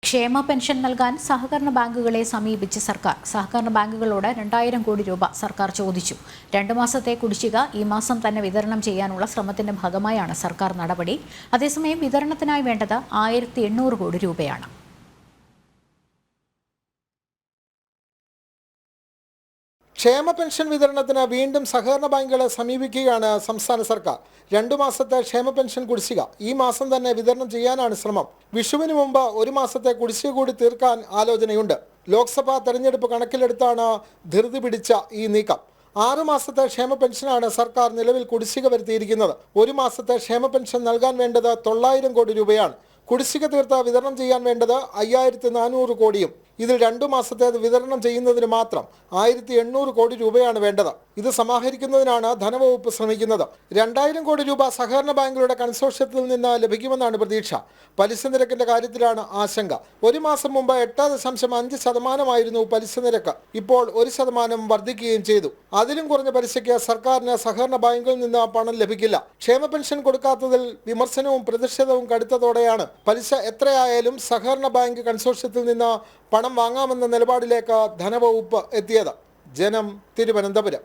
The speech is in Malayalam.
ക്ഷേമ പെൻഷൻ നൽകാൻ സഹകരണ ബാങ്കുകളെ സമീപിച്ച് സർക്കാർ. സഹകരണ ബാങ്കുകളോട് 2000 കോടി രൂപ സർക്കാർ ചോദിച്ചു. 2 മാസത്തെ കുടിശ്ശിക ഈ മാസം തന്നെ വിതരണം ചെയ്യാനുള്ള ശ്രമത്തിന്റെ ഭാഗമായാണ് സർക്കാർ നടപടി. അതേസമയം വിതരണത്തിനായി വേണ്ടത് 1800 കോടി രൂപയാണ്. ക്ഷേമ പെൻഷൻ വിതരണത്തിന് വീണ്ടും സഹകരണ ബാങ്കുകളെ സമീപിക്കുകയാണ് സംസ്ഥാന സർക്കാർ. 2 മാസത്തെ ക്ഷേമ പെൻഷൻ കുടിശ്ശിക ഈ മാസം തന്നെ വിതരണം ചെയ്യാനാണ് ശ്രമം. വിഷുവിന് മുമ്പ് 1 മാസത്തെ കുടിശ്ശിക കൂടി തീർക്കാൻ ആലോചനയുണ്ട്. ലോക്സഭാ തെരഞ്ഞെടുപ്പ് കണക്കിലെടുത്താണ് ധൃതി പിടിച്ച ഈ നീക്കം. 6 മാസത്തെ ക്ഷേമ പെൻഷനാണ് സർക്കാർ നിലവിൽ കുടിശ്ശിക വരുത്തിയിരിക്കുന്നത്. 1 മാസത്തെ ക്ഷേമ പെൻഷൻ നൽകാൻ വേണ്ടത് 900 കോടി രൂപയാണ്. കുടിശ്ശിക തീർത്ത് വിതരണം ചെയ്യാൻ വേണ്ടത് 5400 കോടിയും. ഇതിൽ 2 മാസത്തേത് വിതരണം ചെയ്യുന്നതിന് മാത്രം 1800 കോടി രൂപയാണ് വേണ്ടത്. ഇത് സമാഹരിക്കുന്നതിനാണ് ധനവകുപ്പ് ശ്രമിക്കുന്നത്. 2000 കോടി രൂപ സഹകരണ ബാങ്കുകളുടെ കൺസോർഷ്യത്തിൽ നിന്ന് ലഭിക്കുമെന്നാണ് പ്രതീക്ഷ. പലിശ നിരക്കിന്റെ കാര്യത്തിലാണ് ആശങ്ക. 1 മാസം മുമ്പ് 8.5% പലിശ നിരക്ക്. ഇപ്പോൾ 1% വർദ്ധിക്കുകയും ചെയ്തു. അതിലും കുറഞ്ഞ പലിശയ്ക്ക് സർക്കാരിന് സഹകരണ ബാങ്കുകളിൽ നിന്ന് പണം ലഭിക്കില്ല. ക്ഷേമ പെൻഷൻ കൊടുക്കാത്തതിൽ വിമർശനവും പ്രതിഷേധവും കടുത്തതോടെയാണ് പലിശ എത്രയായാലും സഹകരണ ബാങ്ക് കൺസോർഷ്യത്തിൽ നിന്ന് പണം വാങ്ങാമെന്ന നിലപാടിലേക്ക് ധനവകുപ്പ് എത്തിയത്. ജനം, തിരുവനന്തപുരം.